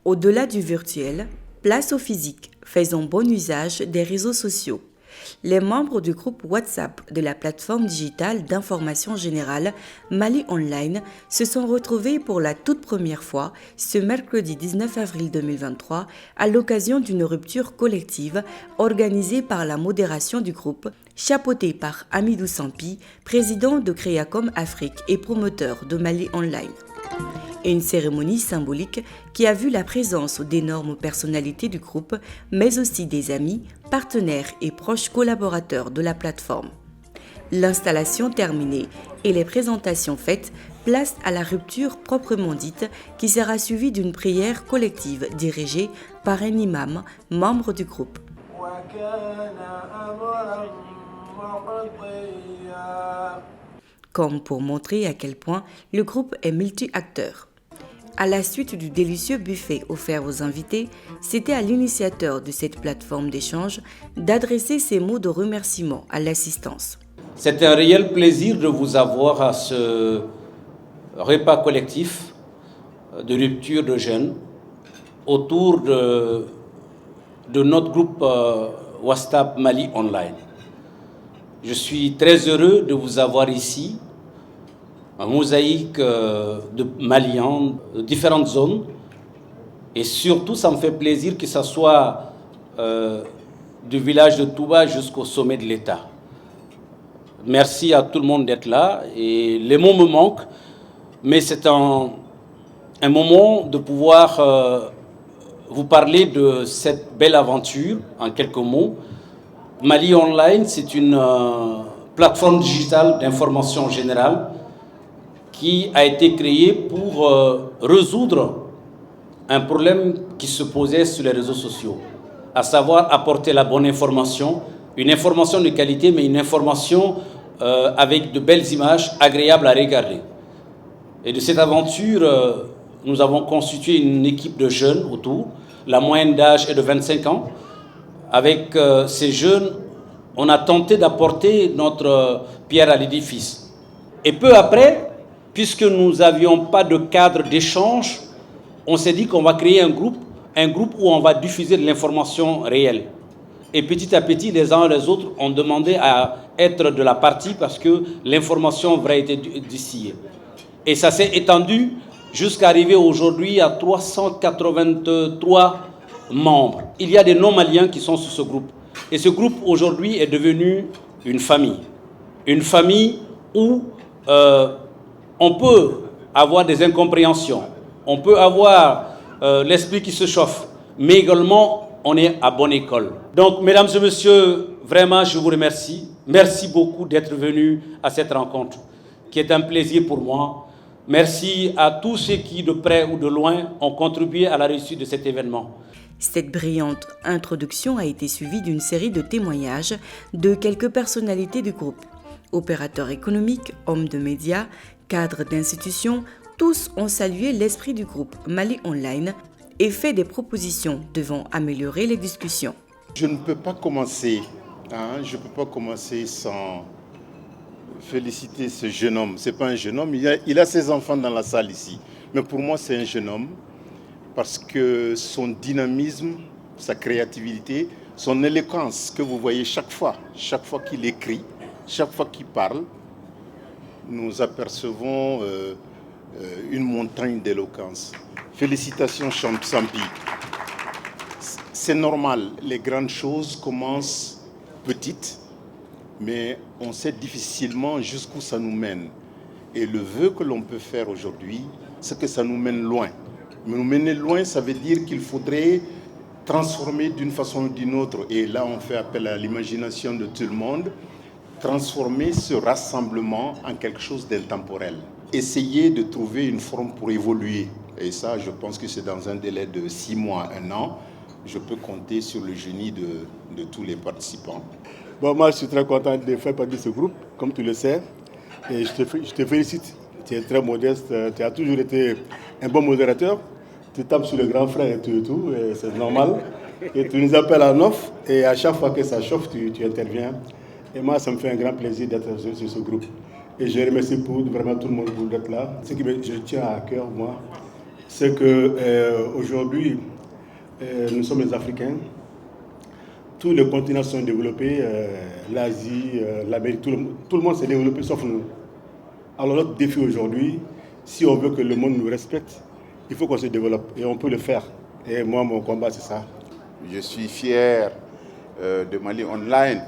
Au-delà du virtuel, place au physique, faisant bon usage des réseaux sociaux. Les membres du groupe WhatsApp de la plateforme digitale d'information générale Mali Online se sont retrouvés pour la toute première fois ce mercredi 19 avril 2023 à l'occasion d'une rupture collective organisée par la modération du groupe, chapeautée par Amidou Sampi, président de Créacom Afrique et promoteur de Mali Online. Une cérémonie symbolique qui a vu la présence d'énormes personnalités du groupe, mais aussi des amis, partenaires et proches collaborateurs de la plateforme. L'installation terminée et les présentations faites, place à la rupture proprement dite qui sera suivie d'une prière collective dirigée par un imam, membre du groupe. Comme pour montrer à quel point le groupe est multi-acteur. À la suite du délicieux buffet offert aux invités, c'était à l'initiateur de cette plateforme d'échange d'adresser ces mots de remerciement à l'assistance. C'est un réel plaisir de vous avoir à ce repas collectif de rupture de jeunes autour de notre groupe WhatsApp Mali Online. Je suis très heureux de vous avoir ici, un mosaïque de Maliens de différentes zones. Et surtout, ça me fait plaisir que ce soit du village de Touba jusqu'au sommet de l'État. Merci à tout le monde d'être là. Et les mots me manquent, mais c'est un moment de pouvoir vous parler de cette belle aventure en quelques mots. Mali Online, c'est une plateforme digitale d'information générale qui a été créée pour résoudre un problème qui se posait sur les réseaux sociaux, à savoir apporter la bonne information, une information de qualité, mais une information avec de belles images agréables à regarder. Et de cette aventure, nous avons constitué une équipe de jeunes autour. La moyenne d'âge est de 25 ans. Avec ces jeunes, on a tenté d'apporter notre pierre à l'édifice. Et peu après, puisque nous n'avions pas de cadre d'échange, on s'est dit qu'on va créer un groupe où on va diffuser de l'information réelle. Et petit à petit, les uns et les autres ont demandé à être de la partie parce que l'information vraie était distillée. Et ça s'est étendu jusqu'à arriver aujourd'hui à 383 membres. Il y a des non-maliens qui sont sur ce groupe. Et ce groupe aujourd'hui est devenu une famille. Une famille où on peut avoir des incompréhensions, on peut avoir l'esprit qui se chauffe, mais également on est à bonne école. Donc mesdames et messieurs, vraiment je vous remercie. Merci beaucoup d'être venus à cette rencontre qui est un plaisir pour moi. Merci à tous ceux qui, de près ou de loin, ont contribué à la réussite de cet événement. Cette brillante introduction a été suivie d'une série de témoignages de quelques personnalités du groupe. Opérateurs économiques, hommes de médias, cadres d'institutions, tous ont salué l'esprit du groupe Mali Online et fait des propositions devant améliorer les discussions. Je ne peux pas commencer, sans féliciter ce jeune homme. Ce n'est pas un jeune homme, il a ses enfants dans la salle ici. Mais pour moi, c'est un jeune homme parce que son dynamisme, sa créativité, son éloquence que vous voyez chaque fois qu'il écrit, chaque fois qu'il parle, nous apercevons une montagne d'éloquence. Félicitations Sampi. C'est normal, les grandes choses commencent petites, mais on sait difficilement jusqu'où ça nous mène. Et le vœu que l'on peut faire aujourd'hui, c'est que ça nous mène loin. Mais nous mener loin, ça veut dire qu'il faudrait transformer d'une façon ou d'une autre. Et là, on fait appel à l'imagination de tout le monde. Transformer ce rassemblement en quelque chose d'intemporel. Essayer de trouver une forme pour évoluer. Et ça, je pense que c'est dans un délai de 6 mois, 1 an. Je peux compter sur le génie de tous les participants. Bon, moi, je suis très content de faire partie de ce groupe, comme tu le sais. Et je te félicite. Tu es très modeste. Tu as toujours été un bon modérateur. Tu tapes sur le grand frère et tout, et c'est normal. Et tu nous appelles en off. Et à chaque fois que ça chauffe, tu interviens. Et moi, ça me fait un grand plaisir d'être sur ce groupe. Et je remercie vraiment tout le monde pour d'être là. Ce qui je tiens à cœur, moi, c'est qu'aujourd'hui, nous sommes les Africains. Tous les continents sont développés, l'Asie, l'Amérique, tout le monde s'est développé sauf nous. Alors notre défi aujourd'hui, si on veut que le monde nous respecte, il faut qu'on se développe et on peut le faire. Et moi, mon combat, c'est ça. Je suis fier de Mali Online,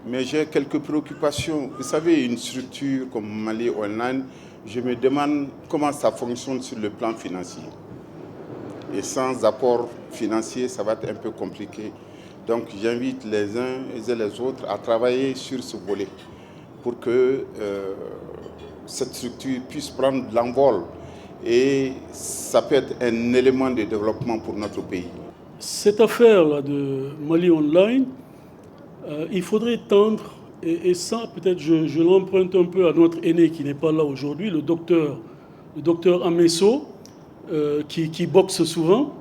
mais j'ai quelques préoccupations. Vous savez, une structure comme Mali Online, je me demande comment ça fonctionne sur le plan financier. Et sans apport financier, ça va être un peu compliqué. Donc j'invite les uns et les autres à travailler sur ce volet pour que cette structure puisse prendre de l'envol. Et ça peut être un élément de développement pour notre pays. Cette affaire-là de Mali Online, il faudrait tendre, et ça peut-être je l'emprunte un peu à notre aîné qui n'est pas là aujourd'hui, le docteur Amesso, qui boxe souvent.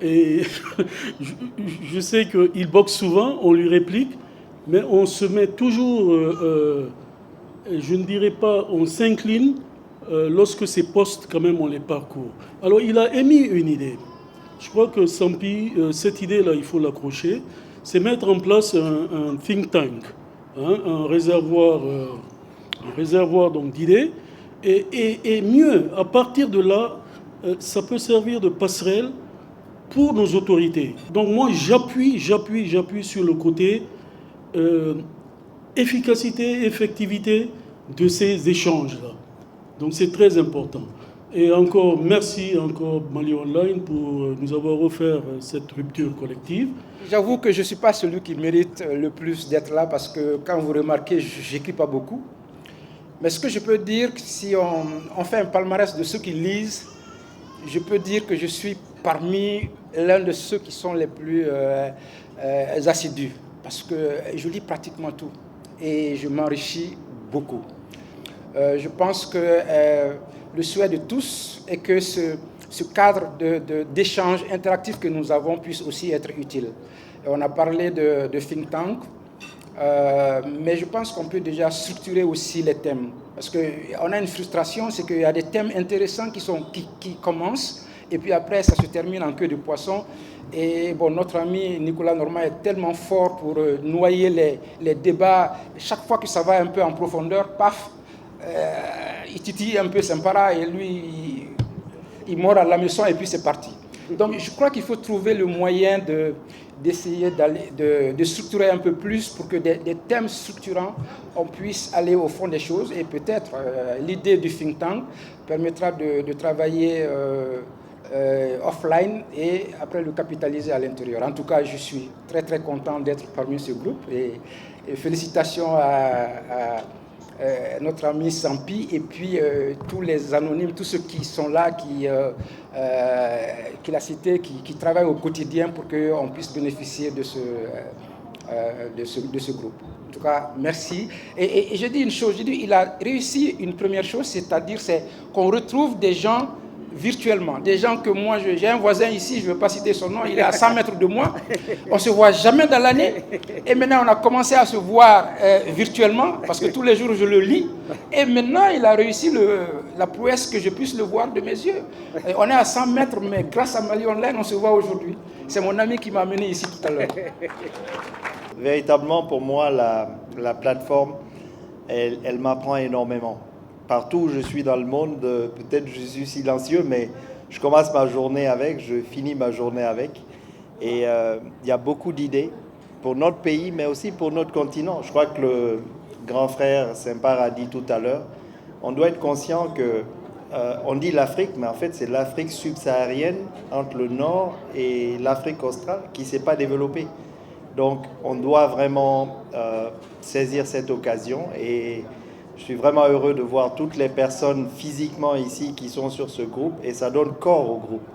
Et je sais qu'il boxe souvent, on lui réplique, mais on se met toujours, je ne dirais pas, on s'incline lorsque ces postes, quand même, on les parcourt. Alors, il a émis une idée. Je crois que Sampi, cette idée-là, il faut l'accrocher. C'est mettre en place un think tank, hein, un réservoir donc, d'idées. Et mieux, à partir de là, ça peut servir de passerelle pour nos autorités. Donc moi, j'appuie sur le côté efficacité, effectivité de ces échanges-là. Donc c'est très important. Et encore, merci encore Mali Online pour nous avoir offert cette rupture collective. J'avoue que je ne suis pas celui qui mérite le plus d'être là parce que quand vous remarquez, je n'écris pas beaucoup. Mais ce que je peux dire, si on fait un palmarès de ceux qui lisent, je peux dire que je suis parmi l'un de ceux qui sont les plus assidus. Parce que je lis pratiquement tout et je m'enrichis beaucoup. Je pense que le souhait de tous est que ce cadre d'échange interactif que nous avons puisse aussi être utile. Et on a parlé de think tank, mais je pense qu'on peut déjà structurer aussi les thèmes. Parce qu'on a une frustration, c'est qu'il y a des thèmes intéressants qui commencent, et puis après ça se termine en queue de poisson. Et bon, notre ami Nicolas Normand est tellement fort pour noyer les débats. Chaque fois que ça va un peu en profondeur, paf, il titille un peu Sampara et lui, il mord à la maison et puis c'est parti. Donc je crois qu'il faut trouver le moyen d'essayer de structurer un peu plus pour que des thèmes structurants, on puisse aller au fond des choses. Et peut-être l'idée du think tank permettra de travailler offline et après le capitaliser à l'intérieur. En tout cas, je suis très très content d'être parmi ce groupe et félicitations à notre ami Sampi et puis tous les anonymes, tous ceux qui sont là, qu'il a cité, qui travaillent au quotidien pour qu'on puisse bénéficier de ce groupe. En tout cas, merci. Et je dis une chose, il a réussi une première chose, c'est-à-dire qu'on retrouve des gens virtuellement. Des gens que moi, j'ai un voisin ici, je ne veux pas citer son nom, il est à 100 mètres de moi. On ne se voit jamais dans l'année. Et maintenant, on a commencé à se voir virtuellement, parce que tous les jours, je le lis. Et maintenant, il a réussi la prouesse que je puisse le voir de mes yeux. Et on est à 100 mètres, mais grâce à Mali Online, on se voit aujourd'hui. C'est mon ami qui m'a amené ici tout à l'heure. Véritablement, pour moi, la plateforme, elle m'apprend énormément. Partout où je suis dans le monde, peut-être je suis silencieux, mais je commence ma journée avec, je finis ma journée avec. Et il y a beaucoup d'idées pour notre pays, mais aussi pour notre continent. Je crois que le grand frère Sampara a dit tout à l'heure, on doit être conscient que, on dit l'Afrique, mais en fait c'est l'Afrique subsaharienne entre le nord et l'Afrique australe qui ne s'est pas développée. Donc on doit vraiment saisir cette occasion et je suis vraiment heureux de voir toutes les personnes physiquement ici qui sont sur ce groupe et ça donne corps au groupe.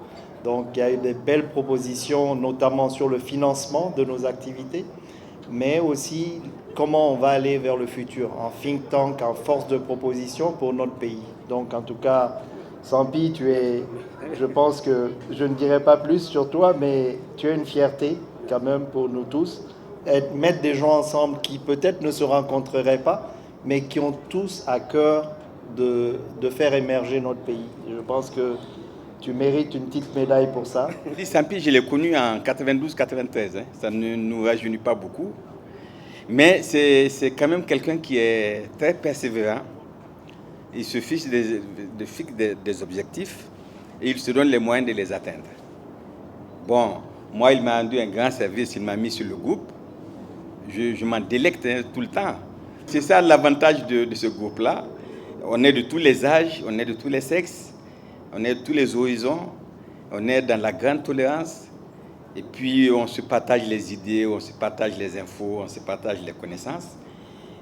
Donc il y a eu des belles propositions, notamment sur le financement de nos activités, mais aussi comment on va aller vers le futur, en think tank, en force de proposition pour notre pays. Donc en tout cas, Sampi, je pense que je ne dirai pas plus sur toi, mais tu es une fierté quand même pour nous tous. Mettre des gens ensemble qui peut-être ne se rencontreraient pas, mais qui ont tous à cœur de faire émerger notre pays. Je pense que Tu mérites une petite médaille pour ça. Sampi, je l'ai connu en 92-93. Hein. Ça ne nous rajeunit pas beaucoup. Mais c'est quand même quelqu'un qui est très persévérant. Il se fixe des objectifs et il se donne les moyens de les atteindre. Bon, moi, il m'a rendu un grand service, il m'a mis sur le groupe. Je m'en délecte tout le temps. C'est ça l'avantage de ce groupe-là. On est de tous les âges, on est de tous les sexes, on est de tous les horizons, on est dans la grande tolérance. Et puis, on se partage les idées, on se partage les infos, on se partage les connaissances.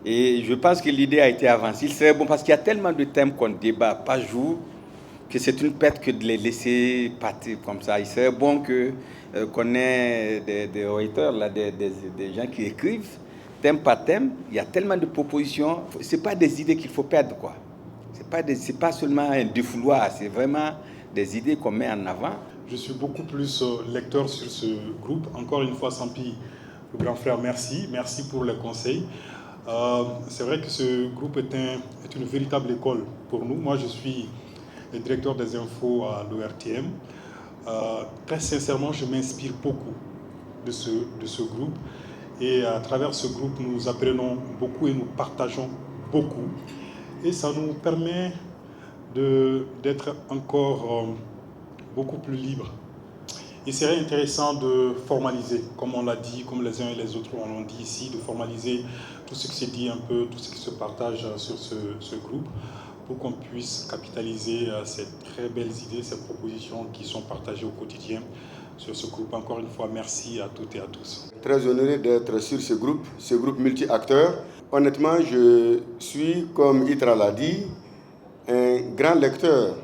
Et je pense que l'idée a été avancée. Il serait bon, parce qu'il y a tellement de thèmes qu'on débat par jour, que c'est une perte que de les laisser partir comme ça. Il serait bon qu'on ait des auteurs, là, des gens qui écrivent, thème par thème. Il y a tellement de propositions. Ce n'est pas des idées qu'il faut perdre, quoi. C'est pas seulement un défouloir, c'est vraiment des idées qu'on met en avant. Je suis beaucoup plus lecteur sur ce groupe. Encore une fois, Sampi, le grand frère, merci. Merci pour les conseils. C'est vrai que ce groupe est une véritable école pour nous. Moi, je suis le directeur des infos à l'ORTM. Très sincèrement, je m'inspire beaucoup de ce groupe. Et à travers ce groupe, nous apprenons beaucoup et nous partageons beaucoup. Et ça nous permet d'être encore beaucoup plus libres. Il serait intéressant de formaliser, comme on l'a dit, comme les uns et les autres l'ont dit ici, de formaliser tout ce qui s'est dit un peu, tout ce qui se partage sur ce groupe, pour qu'on puisse capitaliser ces très belles idées, ces propositions qui sont partagées au quotidien sur ce groupe. Encore une fois, merci à toutes et à tous. Très honoré d'être sur ce groupe multi-acteurs. Honnêtement, je suis, comme Itra l'a dit, un grand lecteur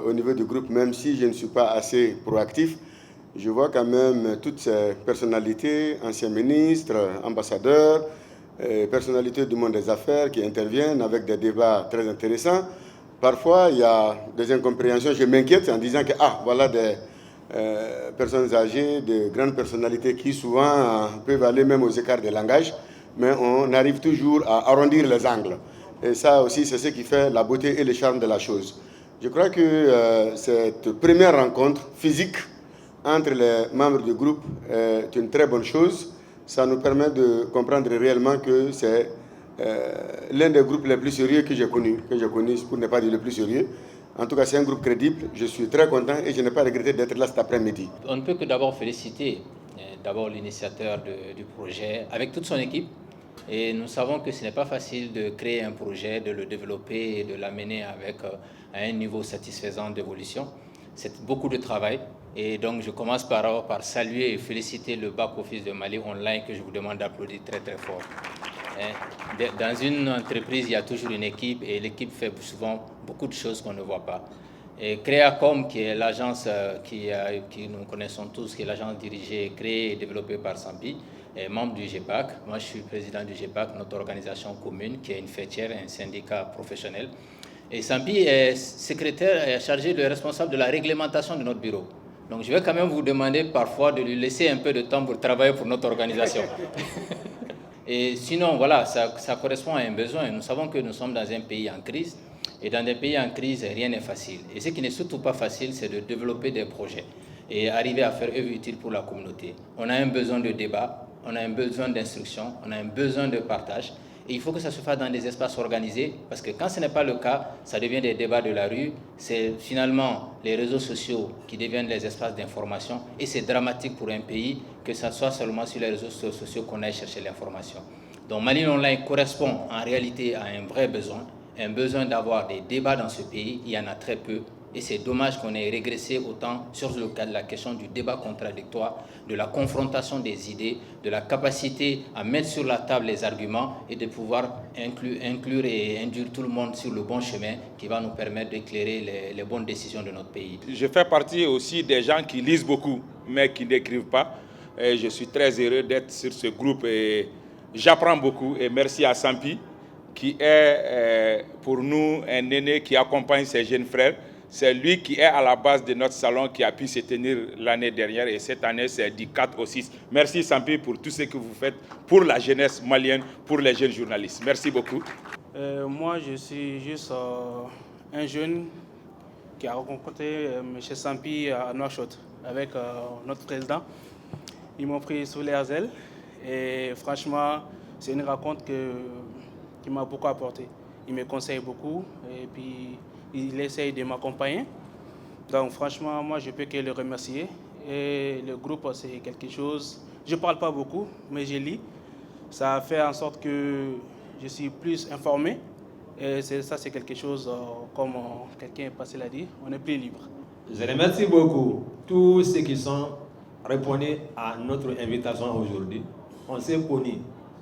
au niveau du groupe, même si je ne suis pas assez proactif. Je vois quand même toutes ces personnalités, anciens ministres, ambassadeurs, personnalités du monde des affaires qui interviennent avec des débats très intéressants. Parfois, il y a des incompréhensions. Je m'inquiète en disant que voilà des personnes âgées, de grandes personnalités qui souvent peuvent aller même aux écarts de langage, mais on arrive toujours à arrondir les angles. Et ça aussi, c'est ce qui fait la beauté et le charme de la chose. Je crois que cette première rencontre physique entre les membres du groupe est une très bonne chose. Ça nous permet de comprendre réellement que c'est l'un des groupes les plus sérieux que j'ai connu, pour ne pas dire le plus sérieux. En tout cas, c'est un groupe crédible. Je suis très content et je n'ai pas regretté d'être là cet après-midi. On ne peut que d'abord féliciter l'initiateur du projet avec toute son équipe. Et nous savons que ce n'est pas facile de créer un projet, de le développer et de l'amener à un niveau satisfaisant d'évolution. C'est beaucoup de travail. Et donc, je commence par saluer et féliciter le back-office de Mali Online que je vous demande d'applaudir très très fort. Dans une entreprise, il y a toujours une équipe et l'équipe fait souvent beaucoup de choses qu'on ne voit pas. Et Créacom, qui est l'agence qui nous connaissons tous, qui est l'agence dirigée, créée et développée par Sampi, est membre du GEPAC. Moi, je suis président du GEPAC, notre organisation commune, qui est une fêtière, un syndicat professionnel. Et Sampi est secrétaire et chargé de responsable de la réglementation de notre bureau. Donc, je vais quand même vous demander parfois de lui laisser un peu de temps pour travailler pour notre organisation. Et sinon, voilà, ça correspond à un besoin. Nous savons que nous sommes dans un pays en crise. Et dans des pays en crise, rien n'est facile. Et ce qui n'est surtout pas facile, c'est de développer des projets et arriver à faire œuvre utile pour la communauté. On a un besoin de débat, on a un besoin d'instruction, on a un besoin de partage. Et il faut que ça se fasse dans des espaces organisés, parce que quand ce n'est pas le cas, ça devient des débats de la rue. C'est finalement les réseaux sociaux qui deviennent les espaces d'information. Et c'est dramatique pour un pays que ce soit seulement sur les réseaux sociaux qu'on aille chercher l'information. Donc Mali Online correspond en réalité à un vrai besoin, un besoin d'avoir des débats dans ce pays. Il y en a très peu. Et c'est dommage qu'on ait régressé autant sur la question du débat contradictoire, de la confrontation des idées, de la capacité à mettre sur la table les arguments et de pouvoir inclure et induire tout le monde sur le bon chemin qui va nous permettre d'éclairer les bonnes décisions de notre pays. Je fais partie aussi des gens qui lisent beaucoup, mais qui n'écrivent pas. Et je suis très heureux d'être sur ce groupe et j'apprends beaucoup. Et merci à Sampi, qui est pour nous un aîné qui accompagne ses jeunes frères. C'est lui qui est à la base de notre salon qui a pu se tenir l'année dernière et cette année c'est du 4 au 6. Merci Sampi pour tout ce que vous faites pour la jeunesse malienne, pour les jeunes journalistes. Merci beaucoup. Moi je suis juste un jeune qui a rencontré M. Sampi à Nouakchott avec notre président. Ils m'ont pris sous leurs ailes et franchement, c'est une rencontre qui m'a beaucoup apporté. Il me conseille beaucoup et puis il essaye de m'accompagner. Donc franchement, moi je peux que le remercier. Et le groupe, c'est quelque chose, je ne parle pas beaucoup, mais je lis. Ça a fait en sorte que je suis plus informé. Et ça, c'est quelque chose, comme quelqu'un passé l'a dit, on est plus libre. Je remercie beaucoup tous ceux qui sont répondus à notre invitation aujourd'hui. On s'est connus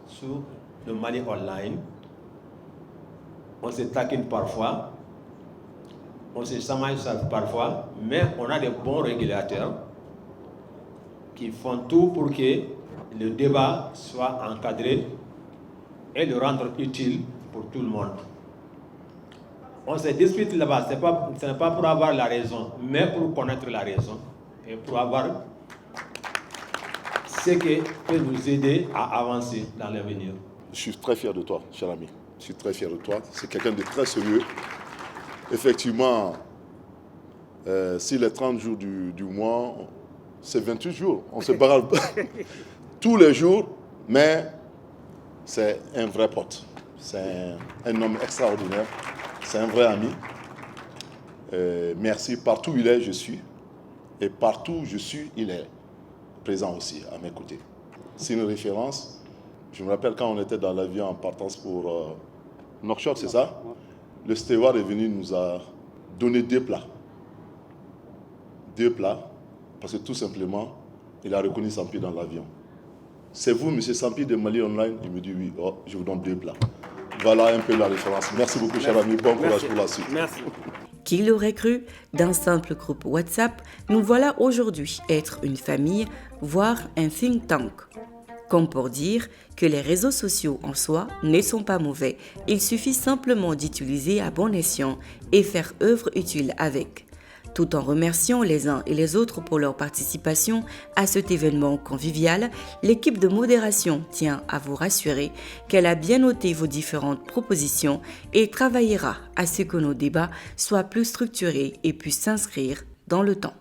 sur le Mali Online. On se taquine parfois. On se chamaille parfois. Mais on a des bons régulateurs qui font tout pour que le débat soit encadré et le rendre utile pour tout le monde. On se dispute là-bas, ce n'est pas pour avoir la raison, mais pour connaître la raison et pour avoir ce qui peut nous aider à avancer dans l'avenir. Je suis très fier de toi, cher ami. Je suis très fier de toi. C'est quelqu'un de très sérieux. Effectivement, si les 30 jours du mois, c'est 28 jours. On se barre tous les jours, mais c'est un vrai pote. C'est un homme extraordinaire. C'est un vrai ami. Merci. Partout où il est, je suis. Et partout où je suis, il est présent aussi, à mes côtés. C'est une référence. Je me rappelle quand on était dans l'avion en partance pour Nouakchott, c'est ça? Le steward est venu, nous a donné 2 plats. 2 plats. Parce que tout simplement, il a reconnu Sampi dans l'avion. C'est vous, M. Sampi de Mali Online? Il me dit oui. Oh, je vous donne 2 plats. Voilà un peu la référence. Merci beaucoup, cher ami. Bon courage pour la suite. Merci. Qui l'aurait cru? D'un simple groupe WhatsApp, nous voilà aujourd'hui être une famille, voire un think tank. Comme pour dire que les réseaux sociaux en soi ne sont pas mauvais. Il suffit simplement d'utiliser à bon escient et faire œuvre utile avec. Tout en remerciant les uns et les autres pour leur participation à cet événement convivial, l'équipe de modération tient à vous rassurer qu'elle a bien noté vos différentes propositions et travaillera à ce que nos débats soient plus structurés et puissent s'inscrire dans le temps.